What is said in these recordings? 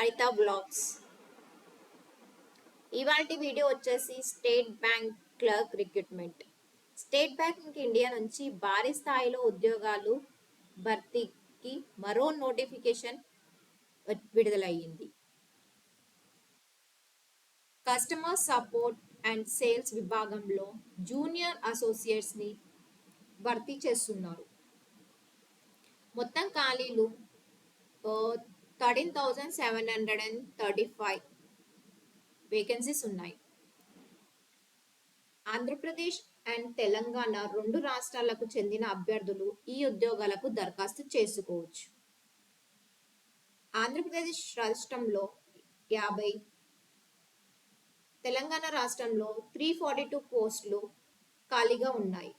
Anita blogs. ఇవాల్టి video వచ్చేసి state bank clerk recruitment. State bank India నుంచి భారీ స్థాయిలో ఉద్యోగాలు భర్తీకి మరో నోటిఫికేషన్ విడుదలయ్యింది. కస్టమర్ సపోర్ట్ అండ్ సేల్స్ విభాగంలో జూనియర్ అసోసియేట్స్ని భర్తీ చేస్తున్నారు. మొత్తం ఖాళీలు 13,735 వేకెన్సీస్ ఉన్నాయి. ఆంధ్రప్రదేశ్ అండ్ తెలంగాణ రెండు రాష్ట్రాలకు చెందిన అభ్యర్థులు ఈ ఉద్యోగాలకు దరఖాస్తు చేసుకోవచ్చు. ఆంధ్రప్రదేశ్ రాష్ట్రంలో 50, తెలంగాణ రాష్ట్రంలో 342 పోస్టులు ఖాళీగా ఉన్నాయి.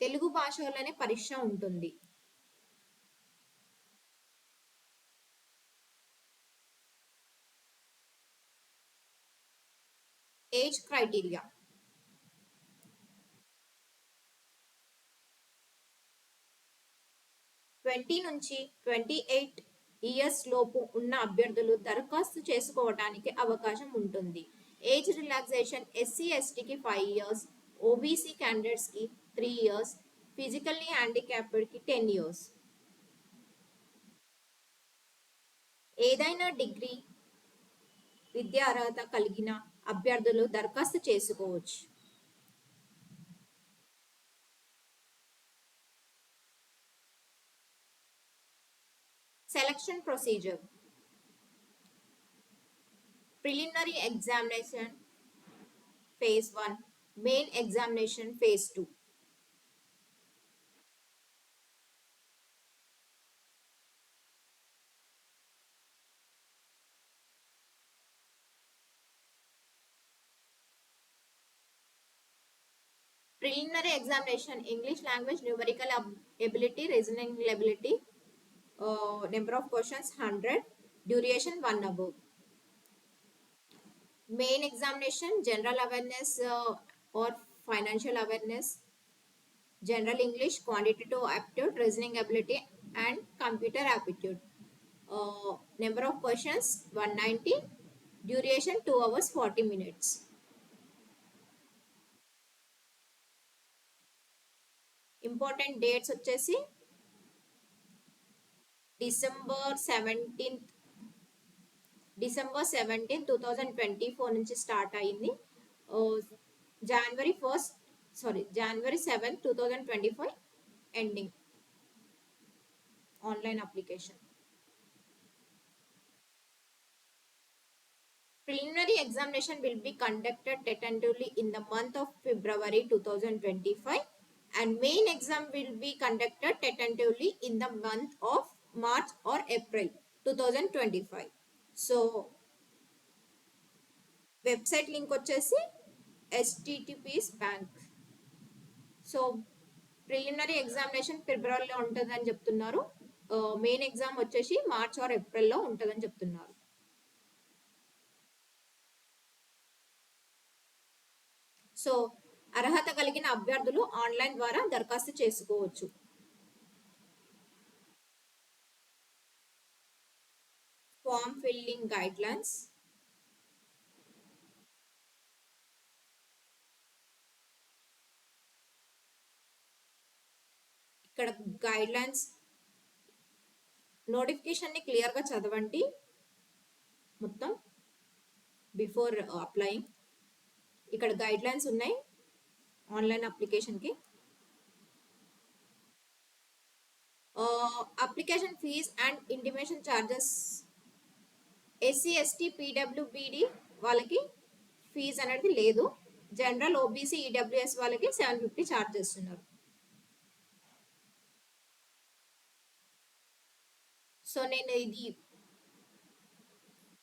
తెలుగు భాషలోనే పరీక్ష ఉంటుంది. ఏజ్ క్రైటీరియా 20 నుంచి 28 ఇయర్స్ లోపు ఉన్న అభ్యర్థులు దరఖాస్తు చేసుకోవడానికి అవకాశం ఉంటుంది. ఏజ్ రిలాక్సేషన్ ఎస్సీ ఎస్టీకి 5 years, ఓబీసీ క్యాండిడేట్స్కి 3 years, ఫిజికల్లీ హ్యాండిక్యాప్డ్కి 10 years. ఏదైనా డిగ్రీ విద్యా అర్హత కలిగిన అభ్యర్థులు దరఖాస్తు చేసుకోవచ్చు. Selection procedure: preliminary examination phase 1, main examination phase 2. Preliminary examination: English language, numerical ability, reasoning ability. Number of questions 100, duration 1 hour. Main examination: general awareness or financial awareness, general English, quantitative aptitude, reasoning ability and computer aptitude. Number of questions 190, duration 2 hours 40 minutes. Important dates వచ్చేసి December 17th, 2024 నుంచి start అయింది. January 7th, 2025 ending. Online application. Preliminary examination will be conducted tentatively in the month of February 2025 and main exam will be conducted tentatively in the month of March or April 2025. So website link వచ్చేసి https bank. So preliminary examination ఫిబ్రవరిలో ఉంటుందని చెప్తున్నారు. Main exam వచ్చేసి March are ఏప్రిల్లో ఉంటుందని చెప్తున్నారు. So అర్హత కలిగిన అభ్యర్థులు ఆన్లైన్ ద్వారా దరఖాస్తు చేసుకోవచ్చు. Form filling guidelines. ఇక్కడ గైడ్లైన్స్ నోటిఫికేషన్ని క్లియర్గా చదవండి మొత్తం బిఫోర్ అప్లయింగ్. ఇక్కడ గైడ్లైన్స్ ఉన్నాయి ఆన్లైన్ అప్లికేషన్కి. Application fee and intimation charges SC ST PWBD వాళ్ళకి ఫీజ్ అనేది లేదు. జనరల్ ఓబీసీ ఈడబ్ల్యూఎస్ వాళ్ళకి 750 ఛార్జ్ చేస్తున్నారు. సో నేను ఇది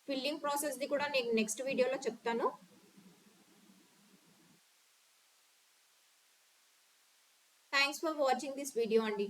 ఫిల్లింగ్ ప్రాసెస్ది కూడా నేను నెక్స్ట్ వీడియోలో చెప్తాను. Thanks for watching this video అండి.